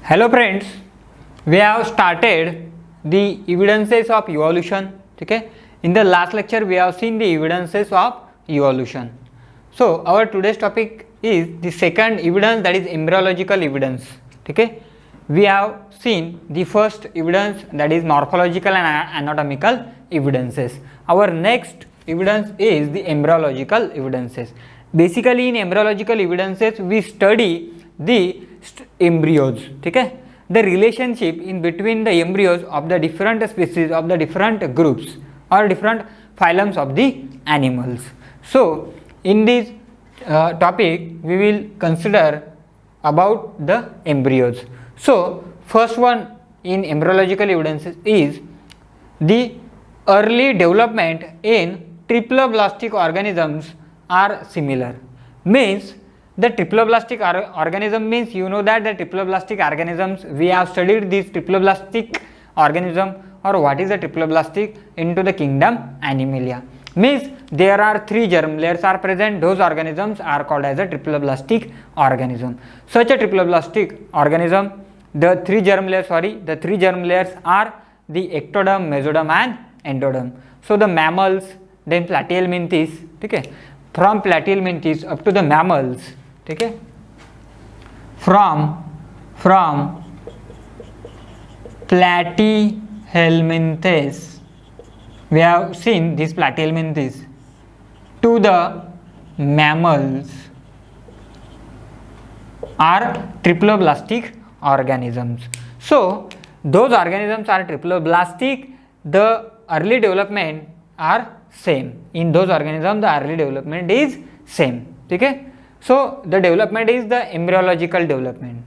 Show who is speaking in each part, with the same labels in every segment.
Speaker 1: Hello friends, we have started the evidences of evolution. Okay, in the last lecture we have seen the evidences of evolution. So our today's topic is the second evidence, that is embryological evidence. Okay, we have seen the first evidence, that is morphological and anatomical evidences. Our next evidence is the embryological evidences. Basically in embryological evidences we study the embryos. Okay, the relationship in between the embryos of the different species, of the different groups or different phylums of the animals. So in this topic we will consider about the embryos. So first one in embryological evidences is the early development in triploblastic organisms are similar. Means the triploblastic organism means, you know that the triploblastic organisms, we have studied this triploblastic organism, or what is the triploblastic into the kingdom Animalia. Means there are three germ layers are present, those organisms are called as a triploblastic organism. Such a triploblastic organism, the three germ layers are the ectoderm, mesoderm and endoderm. So the mammals, then platyhelminthes, okay, from platyhelminthes up to the mammals, okay, from platyhelminthes, we have seen these platyhelminthes, to the mammals are triploblastic organisms. So those organisms are triploblastic, the early development are same. In those organisms the early development is same. Okay, so the development is the embryological development.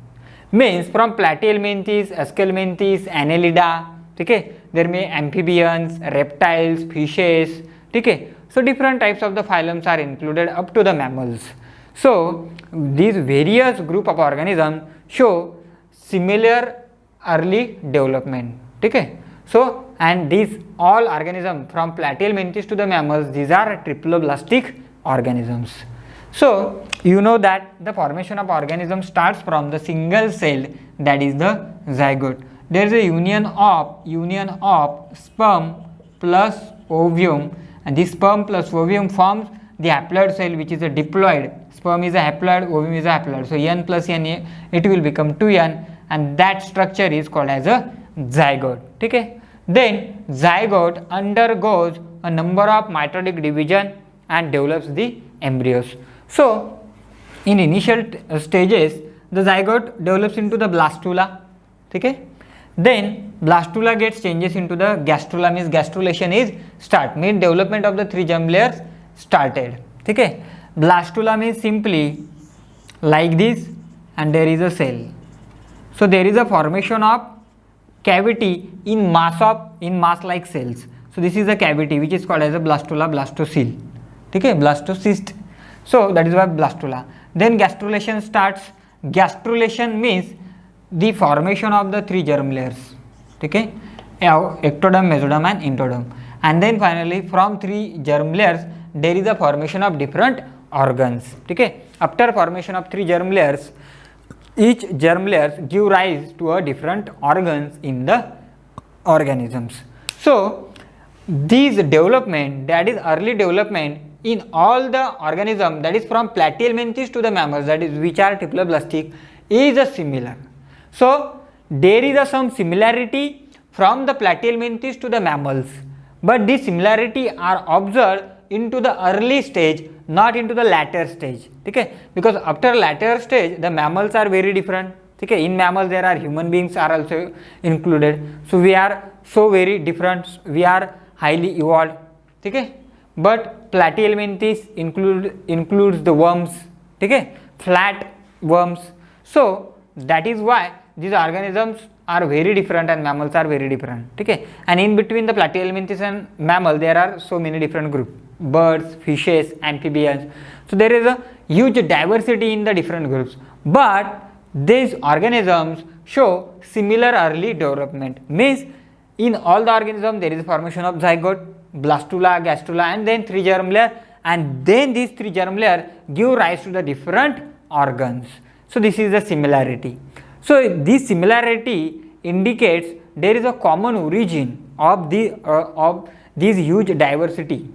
Speaker 1: Means from platyhelminthes, aschelminthes, annelida, okay, there may amphibians, reptiles, fishes, okay. So different types of the phylums are included up to the mammals. So these various group of organisms show similar early development. Okay, so and these all organisms from platyhelminthes to the mammals, these are triploblastic organisms. So you know that the formation of organism starts from the single cell, that is the zygote. There is a union of sperm plus ovum, and this sperm plus ovum forms the haploid cell, which is a diploid. Sperm is a haploid, ovum is a haploid. So n plus n, it will become 2n, and that structure is called as a zygote. Okay. Then zygote undergoes a number of mitotic division and develops the embryos. So in initial stages the zygote develops into the blastula. Okay. Then blastula gets changes into the gastrula, means gastrulation is start, means development of the three germ layers started. Okay. Blastula means simply like this, and there is a cell. So there is a formation of cavity in mass like cells. So this is a cavity which is called as a blastula, blastocele. Okay, blastocyst. So that is why blastula. Then gastrulation starts. Gastrulation means the formation of the three germ layers. Okay, ectoderm, mesoderm and endoderm. And then finally from three germ layers there is a formation of different organs. Okay, after formation of three germ layers, each germ layers give rise to a different organs in the organisms. So these development, that is early development in all the organism, that is from platyhelminthes to the mammals, that is which are triploblastic, is a similar. So there is a some similarity from the platyhelminthes to the mammals, but this similarity are observed into the early stage, not into the latter stage. Okay, because after latter stage the mammals are very different. Okay, in mammals there are human beings are also included. So we are so very different, we are highly evolved. Okay, but platyhelminthes includes the worms. Okay, flat worms. So that is why these organisms are very different and mammals are very different. Okay, and in between the platyhelminthes and mammal there are so many different groups: birds, fishes, amphibians. So there is a huge diversity in the different groups, but these organisms show similar early development. Means in all the organisms there is a formation of zygote, blastula, gastrula, and then three germ layer, and then these three germ layer give rise to the different organs. So this is the similarity. So this similarity indicates there is a common origin of this huge diversity,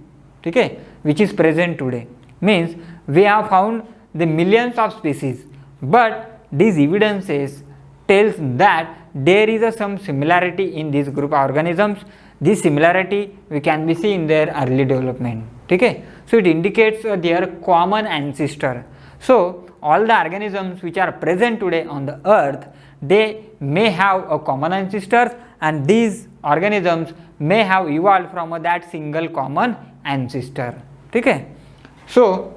Speaker 1: okay, which is present today. Means we have found the millions of species, but these evidences tells that there is some similarity in this group of organisms. This similarity we can be seen in their early development, okay. So it indicates their common ancestor. So all the organisms which are present today on the earth, they may have a common ancestors, and these organisms may have evolved from that single common ancestor, okay. So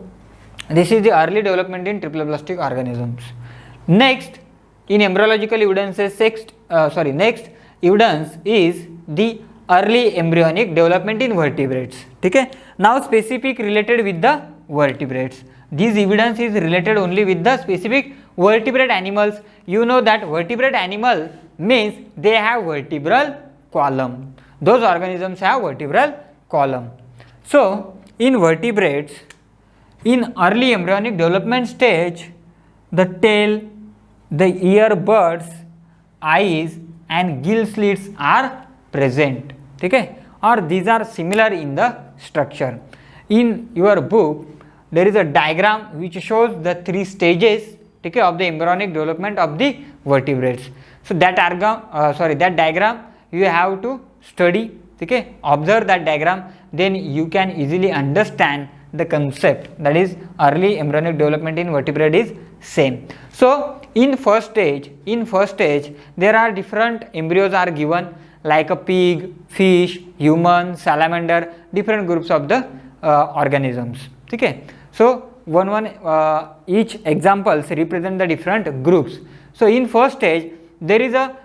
Speaker 1: this is the early development in triploblastic organisms. Next, in embryological evidences, next evidence is the early embryonic development in vertebrates, okay. Now specific related with the vertebrates. This evidence is related only with the specific vertebrate animals. You know that vertebrate animal means they have vertebral column. Those organisms have vertebral column. So in vertebrates, in early embryonic development stage, the tail, the ear buds, eyes and gill slits are present, okay, or these are similar in the structure. In your book there is a diagram which shows the 3 stages, okay, of the embryonic development of the vertebrates. So that diagram you have to study, okay, observe that diagram, then you can easily understand the concept, that is early embryonic development in vertebrate is same. So in first stage there are different embryos are given, like a pig, fish, human, salamander, different groups of the organisms, okay. So each examples represent the different groups. So in first stage there is a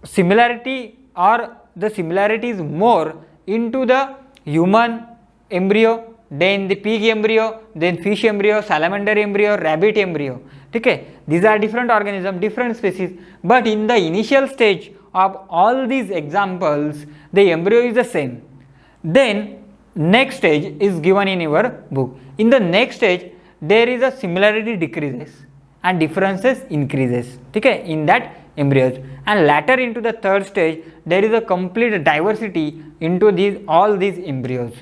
Speaker 1: similarity, or the similarity is more into the human embryo, then the pig embryo, then fish embryo, salamander embryo, rabbit embryo, okay. These are different organisms, different species, but in the initial stage of all these examples the embryo is the same. Then next stage is given in your book. In the next stage there is a similarity decreases and differences increases, okay, in that embryos, and later into the third stage there is a complete diversity into all these embryos,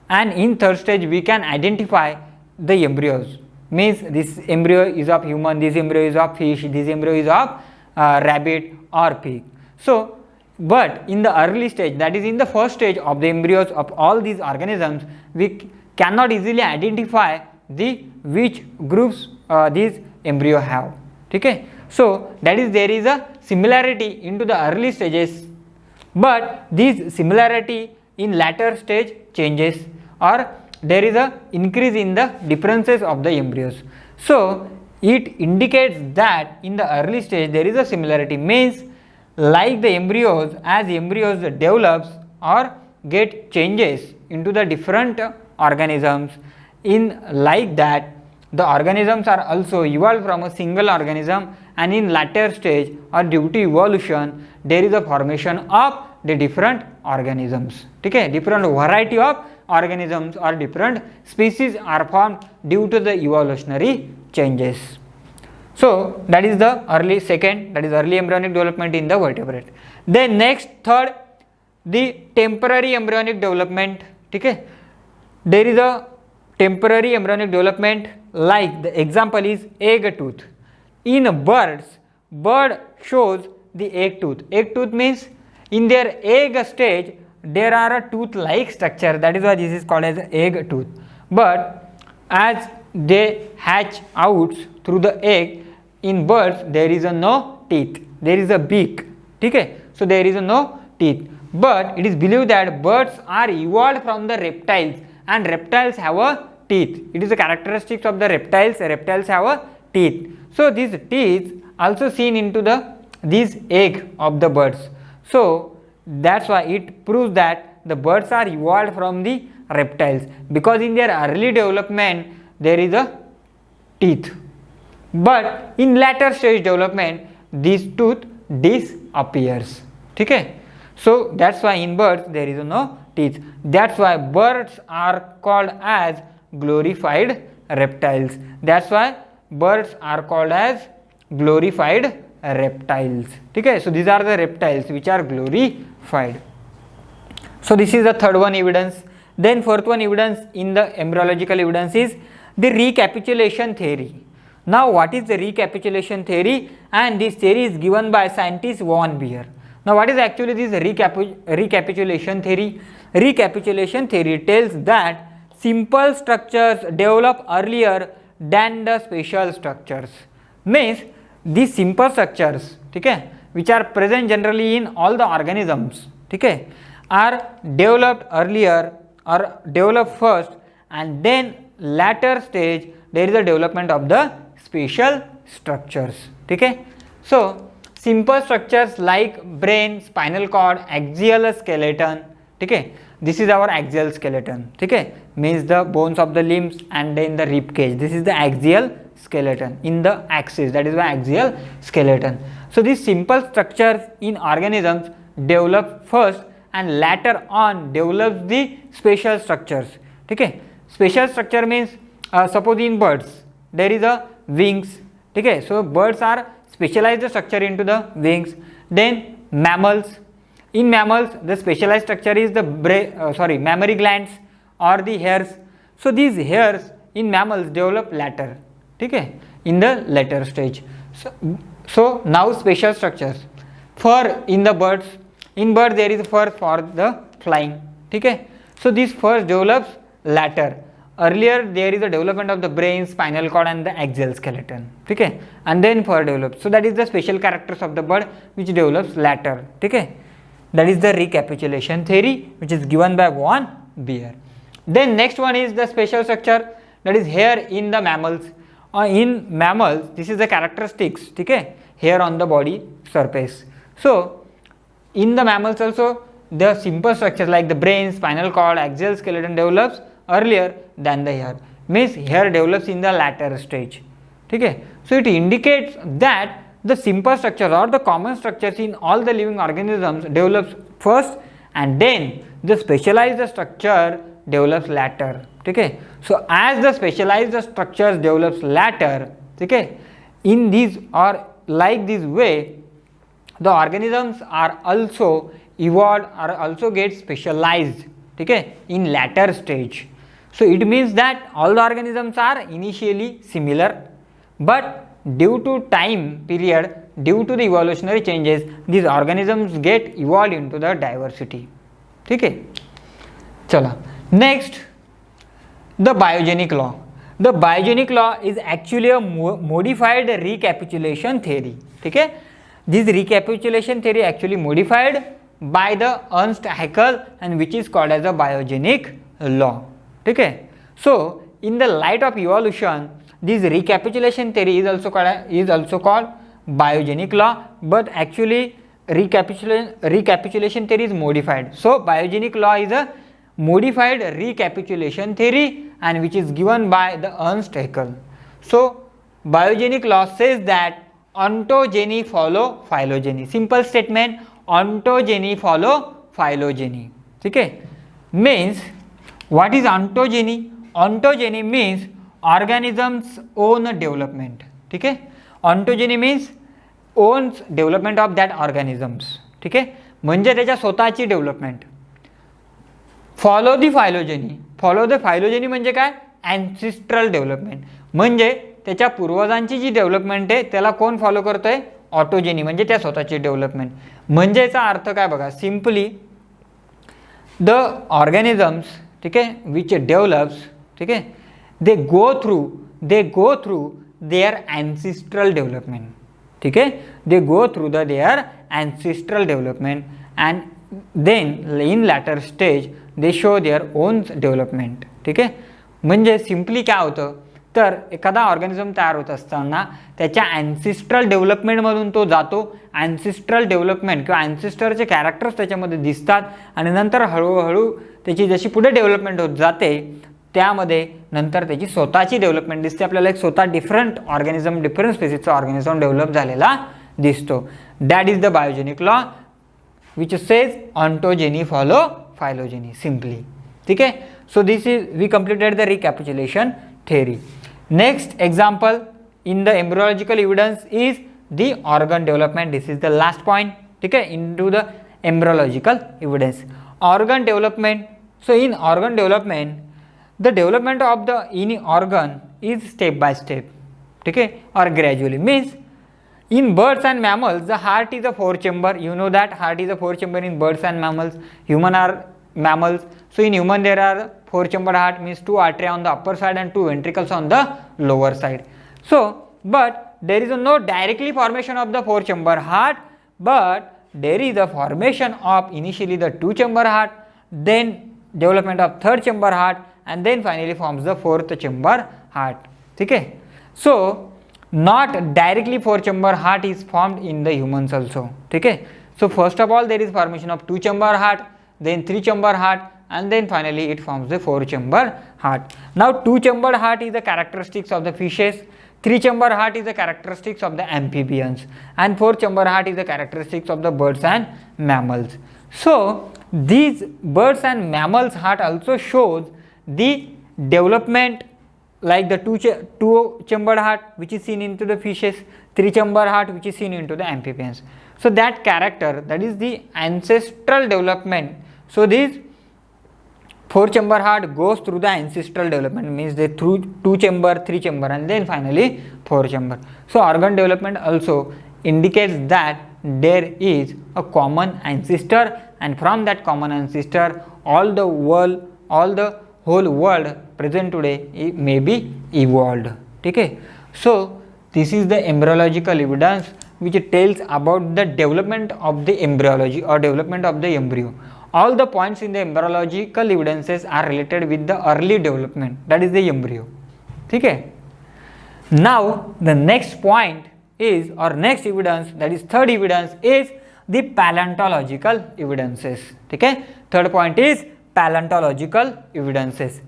Speaker 1: and in third stage we can identify the embryos, means this embryo is of human, this embryo is of fish, this embryo is of rabbit or pig. So but in the early stage, that is in the first stage of the embryos of all these organisms, we cannot easily identify which groups these embryo have, okay. So that is there is a similarity into the early stages, but this similarity in later stage changes, or there is a increase in the differences of the embryos. So it indicates that in the early stage there is a similarity, means like the embryos, as embryos develops or get changes into the different organisms, in like that the organisms are also evolved from a single organism, and in later stage or due to evolution there is a formation of the different organisms, okay. Different variety of organisms or different species are formed due to the evolutionary changes. So that is the early embryonic development in the vertebrate. Then next, third, the temporary embryonic development, okay. There is a temporary embryonic development, like the example is egg tooth. In birds, bird shows the egg tooth. Egg tooth means in their egg stage there are a tooth like structure, that is why this is called as egg tooth. But as they hatch out through the egg, in birds there is no teeth, there is a beak, okay. So there is no teeth, but it is believed that birds are evolved from the reptiles, and reptiles have a teeth. It is a characteristics of the reptiles have a teeth. So these teeth also seen into this egg of the birds. So that's why it proves that the birds are evolved from the reptiles, because in their early development there is a teeth, but in later stage development this tooth disappears, okay. So that's why in birds there is no teeth. That's why birds are called as glorified reptiles. That's why birds are called as glorified reptiles. ठीक है, so these are the reptiles which are glorified. So this is the third one evidence. Then fourth one evidence in the embryological evidence is the recapitulation theory. Now what is the recapitulation theory? And this theory is given by scientist von Baer. Now what is actually this recapitulation theory? Recapitulation theory tells that simple structures develop earlier than the special structures. Means these simple structures, ठीक है, which are present generally in all the organisms, ठीक है, are developed earlier or developed first, and then later stage there is a development of the special structures. ठीक है, so simple structures like brain, spinal cord, axial skeleton, ठीक है, this is our axial skeleton, ठीक है, means the bones of the limbs and then the rib cage. This is the axial skeleton in the axis, that is the axial skeleton. So these simple structures in organisms develop first and later on develops the special structures. ठीक है, special structure means suppose in birds there is a wings, ठीक है, so birds are specialized structure into the wings. Then mammals, in mammals the specialized structure is the mammary glands or the hairs. So these hairs in mammals develop later, ठीक है, in the later stage. So now special structures, fur in the birds, in birds there is fur for the flying, ठीक है, so this fur develops later. Earlier there is a development of the brain, spinal cord and the axial skeleton, ठीक है, and then fur develops. So that is the special characters of the bird which develops later, ठीक है. That is the recapitulation theory which is given by von Baer. Then next one is the special structure, that is hair in the mammals. In mammals this is the characteristics, ठीक है, hair on the body surface. So in the mammals also the simple structures like the brain, spinal cord, axial skeleton develops earlier than the hair, means hair develops in the latter stage, ठीक है. So it indicates that the simple structures or the common structures in all the living organisms develops first and then the specialized structure develops later, ठीक है. So as the specialized structures develops later, ठीक है, in these or like this way the organisms are also evolved or also get specialized, ठीक है, in later stage. So it means that all the organisms are initially similar, but due to time period, due to the evolutionary changes, these organisms get evolved into the diversity, ठीक है. चलो next, the biogenic law. The biogenic law is actually a modified recapitulation theory, ठीक है. This recapitulation theory actually modified by the Ernst Haeckel and which is called as a biogenic law, ठीक है. So in the light of evolution this recapitulation theory is also called biogenic law, but actually recapitulation theory is modified. So biogenic law is a modified recapitulation theory and which is given by the Ernst Haeckel. So biogenic law says that ontogeny follow phylogeny. Simple statement, ontogeny follow phylogeny, ठीक है. Means what is ontogeny? Ontogeny means organisms own development, ठीक है. ontogeny means owns development of that organisms, ठीक है, म्हणजे त्याच्या स्वतःची development. Follow the phylogeny, follow the phylogeny म्हणजे काय, अँसिस्ट्रल डेव्हलपमेंट, म्हणजे त्याच्या पूर्वजांची जी डेव्हलपमेंट आहे त्याला कोण फॉलो करतोय, ऑटोजेनी, म्हणजे त्या स्वतःची डेव्हलपमेंट. म्हणजे याचा अर्थ काय बघा, सिम्पली द ऑर्गॅनिझम्स, ठीक आहे, विच डेव्हलप्स, ठीक आहे, they go through their ancestral development, ठीक है, they go through their ancestral development and then in latter stage they show their own development, ठीक है. म्हणजे सिम्पली काय होतं तर एखादा ऑर्गॅनिझम तयार होत असताना त्याच्या अँसिस्ट्रल डेव्हलपमेंटमधून तो जातो. अँसिस्ट्रल डेव्हलपमेंट किंवा अँसिस्टरचे कॅरेक्टर्स त्याच्यामध्ये दिसतात आणि नंतर हळूहळू त्याची जशी पुढे डेव्हलपमेंट होत जाते त्यामध्ये नंतर त्याची स्वतःची डेव्हलपमेंट दिसते. आपल्याला एक स्वतः डिफरंट ऑर्गॅनिझम, डिफरंट स्पेसिसचा ऑर्गॅनिझम डेव्हलप झालेला दिसतो. That is the biogenic law which says ontogeny follow phylogeny simply, ठीक है. So this is we completed the recapitulation theory. Next example in the embryological evidence is the organ development. This is the last point, okay, into the embryological evidence. Organ development. So in organ development, the development of the any organ is step by step, okay, or gradually. Means in birds and mammals, the heart is a 4-chamber. You know that heart is a 4-chamber in birds and mammals. Human are mammals. So in human there are 4-chamber heart, means 2 arteries on the upper side and 2 ventricles on the lower side. So but there is no directly formation of the 4-chamber heart, but there is a formation of initially the 2-chamber heart, then development of 3rd chamber heart, and then finally forms the 4th chamber heart. Okay. So not directly 4-chamber heart is formed in the humans also. Okay. So first of all there is formation of 2-chamber heart, then 3-chamber heart, and then finally it forms the 4-chamber heart. Now 2-chamber heart is the characteristics of the fishes, 3-chamber heart is the characteristics of the amphibians, and 4-chamber heart is the characteristics of the birds and mammals. So these birds and mammals heart also shows the development like the 2-chambered heart which is seen into the fishes, 3-chamber heart which is seen into the amphibians. So that character, that is the ancestral development. So this 4-chamber heart goes through the ancestral development, means they through 2-chamber, 3-chamber, and then finally 4-chamber. So organ development also indicates that there is a common ancestor, and from that common ancestor all the whole world present today may be evolved. Okay. So this is the embryological evidence which tells about the development of the embryology or development of the embryo. All the points in the embryological evidences are related with the early development, that is the embryo. Okay. Now the next point is, or next evidence, that is third evidence, is the paleontological evidences. Okay. Third point is paleontological evidences.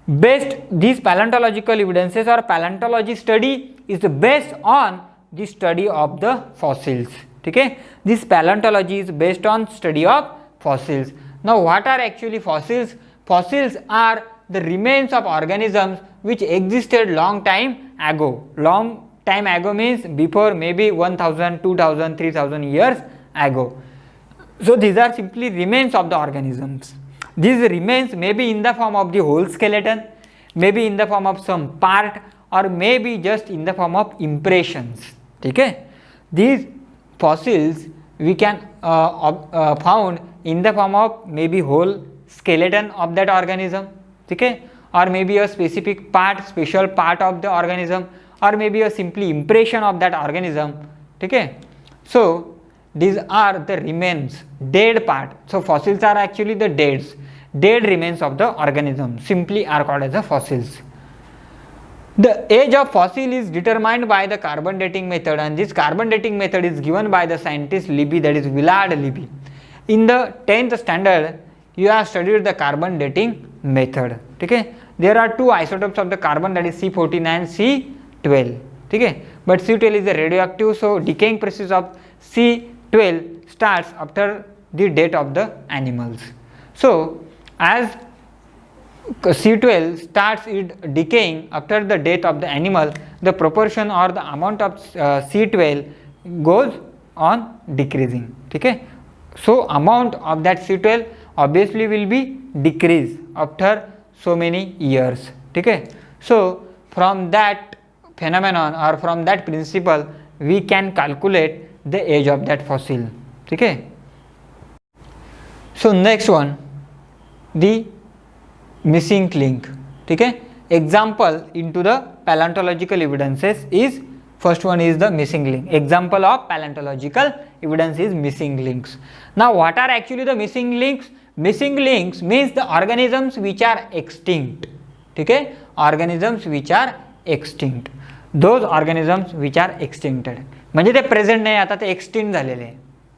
Speaker 1: These paleontological evidences or paleontology study is based on the study of the fossils. Okay. This paleontology is based on study of fossils. Now what are actually fossils? Fossils are the remains of organisms which existed long time ago. Long time ago means before maybe 1000, 2000, 3000 years ago. So these are simply remains of the organisms. These remains may be in the form of the whole skeleton, maybe in the form of some part, or maybe just in the form of impressions. Okay. These fossils we can found in the form of maybe whole skeleton of that organism, okay, or maybe a specific part, special part of the organism, or maybe a simply impression of that organism. Okay. So these are the remains, dead part. So fossils are actually the dead remains of the organism, simply are called as the fossils. The age of fossil is determined by the carbon dating method, and this carbon dating method is given by the scientist Libby, that is Willard Libby. In the 10th standard you have studied the carbon dating method. Okay. There are two isotopes of the carbon, that is C14 and C12. Okay. But C12 is a radioactive, so decaying process of C12 starts after the death of the animals. So as C12 starts it decaying after the death of the animal, the proportion or the amount of C12 goes on decreasing. Okay. So amount of that C12 obviously will be decreased after so many years. Okay. So from that phenomenon or from that principle we can calculate the age of that fossil. Okay. So next one, the missing link. Okay. Example into the paleontological evidences is, first one is the missing link. Example of paleontological evidence is missing links. Now what are actually the missing links? Missing links means the organisms which are extinct. Okay. Organisms which are extinct. Those organisms which are extincted. म्हणजे ते present नाही, आता ते extinct झालेले आहे.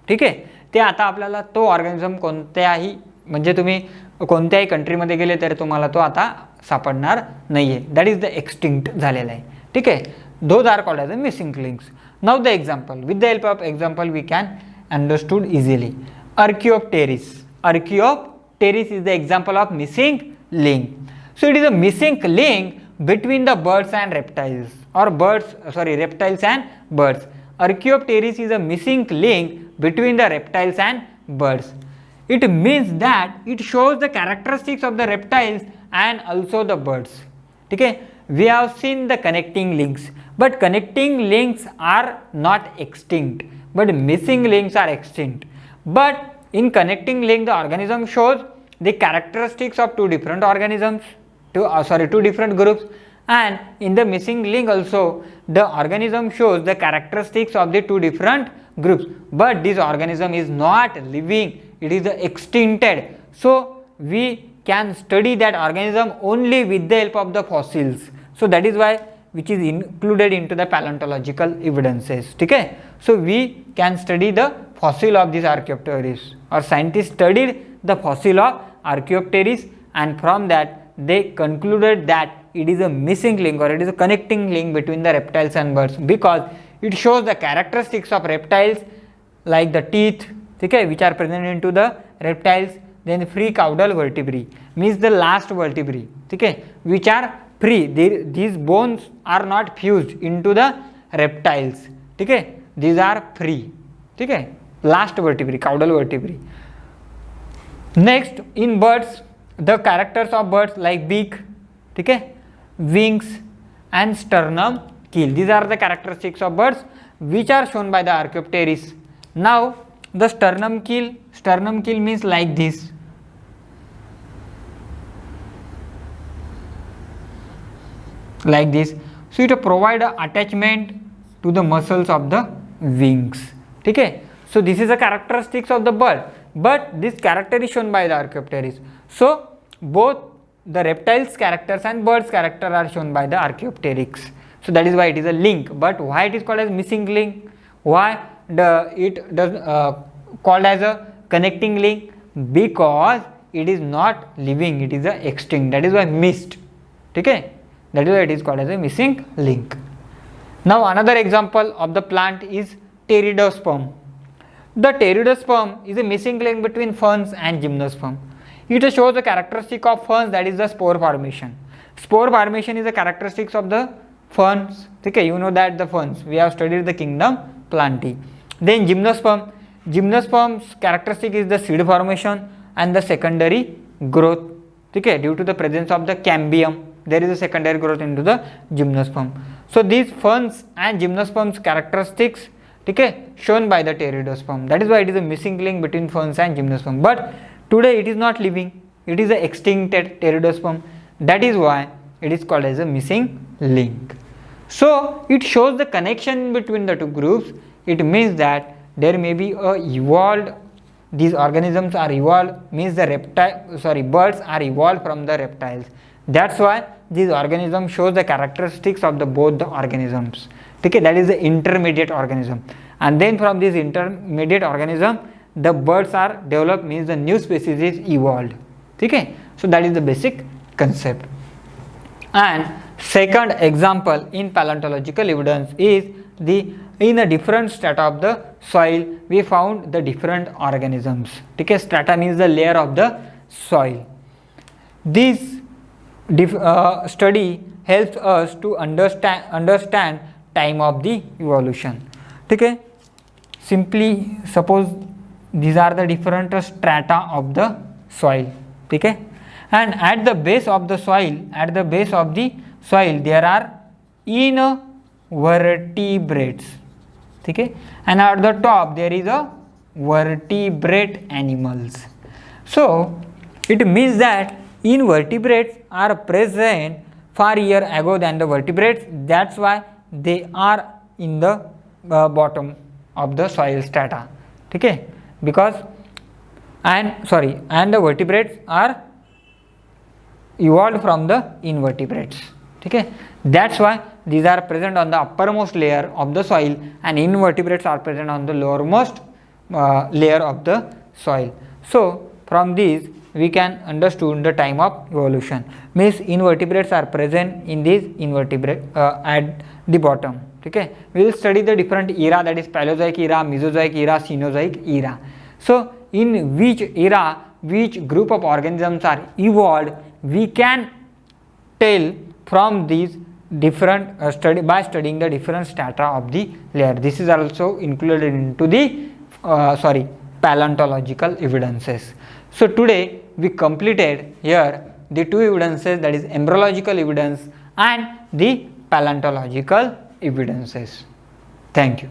Speaker 1: ठीक आहे. ते आता आपल्याला तो ऑर्गॅनिझम कोणत्याही, म्हणजे तुम्ही कोणत्याही कंट्रीमध्ये गेले तर तुम्हाला तो आता सापडणार नाही आहे. दॅट इज द एक्सटिंक्ट झालेला आहे. ठीक आहे. Those are called as a missing links. Now the example, with the help of example we can understood easily. Archaeopteryx. Archaeopteryx is the example of missing link. So it is a missing link between the birds and reptiles, or reptiles and birds. Archaeopteryx is a missing link between the reptiles and birds. It means that it shows the characteristics of the reptiles and also the birds. Okay, we have seen the connecting links, but connecting links are not extinct, but missing links are extinct. But in connecting link, the organism shows the characteristics of two different organisms, two different groups, and in the missing link also the organism shows the characteristics of the two different groups, but this organism is not living, it is extincted. So we can study that organism only with the help of the fossils. So that is why which is included into the paleontological evidences. Okay, so we can study the fossil of this Archaeopteryx, or scientists studied the fossil of Archaeopteryx, and from that they concluded that it is a missing link, or it is a connecting link between the reptiles and birds, because it shows the characteristics of reptiles like the teeth, okay, which are present into the reptiles, then free caudal vertebrae means the last vertebrae, okay, which are free. These bones are not fused into the reptiles, okay, these are free, okay, last vertebrae, caudal vertebrae. Next, in birds, the characters of birds like beak, okay, wings and sternum, keel, these are the characteristics of birds which are shown by the Archaeopteryx. Now the sternum keel means like this, like this. So it provide a attachment to the muscles of the wings, okay. So this is the characteristics of the bird, but this character is shown by the Archaeopteryx. So both the reptiles characters and birds character are shown by the Archaeopteryx. So that is why it is a link. But why it is called as missing link? Why it does called as a connecting link? Because it is not living, it is a extinct. That is why missed. Okay, that is why it is called as a missing link. Now another example of the plant is pteridosperm. The pteridosperm is a missing link between ferns and gymnosperm. It shows the characteristic of ferns, that is the spore formation. Spore formation is the characteristics of the ferns. Okay, you know that the ferns, we have studied the kingdom Plantae. Then gymnosperm's characteristic is the seed formation and the secondary growth. Okay, due to the presence of the cambium, there is a secondary growth into the gymnosperm. So these ferns and gymnosperm's characteristics, okay, shown by the pteridosperm. That is why it is a missing link between ferns and gymnosperm. But today it is not living, it is a extincted pteridosperm. That is why it is called as a missing link. So it shows the connection between the two groups. It means that there may be a evolved, these organisms are evolved, means the birds are evolved from the reptiles. That's why these organisms shows the characteristics of the both the organisms. Okay, that is the intermediate organism. And then from this intermediate organism, the birds are developed, means the new species is evolved. Okay, so that is the basic concept. And second example in paleontological evidence is in a different strata of the soil we found the different organisms. Okay, strata means the layer of the soil. This study helps us to understand time of the evolution. Okay, simply suppose these are the different strata of the soil. Okay, and at the base of the soil, there are invertebrates. Okay, and at the top there is a vertebrate animals. So it means that invertebrates are present far year ago than the vertebrates. That's why they are in the bottom of the soil strata. Okay, because and the vertebrates are evolved from the invertebrates. Okay, that's why these are present on the uppermost layer of the soil and invertebrates are present on the lowermost layer of the soil. So from these we can understand the time of evolution, means invertebrates are present in these invertebrate at the bottom. Okay, we will study the different era, that is Paleozoic era, Mesozoic era, Cenozoic era. So in which era which group of organisms are evolved, we can tell from these different by studying the different strata of the layer. This is also included into the paleontological evidences. So today we completed here the two evidences, that is embryological evidence and the paleontological evidences. Thank you.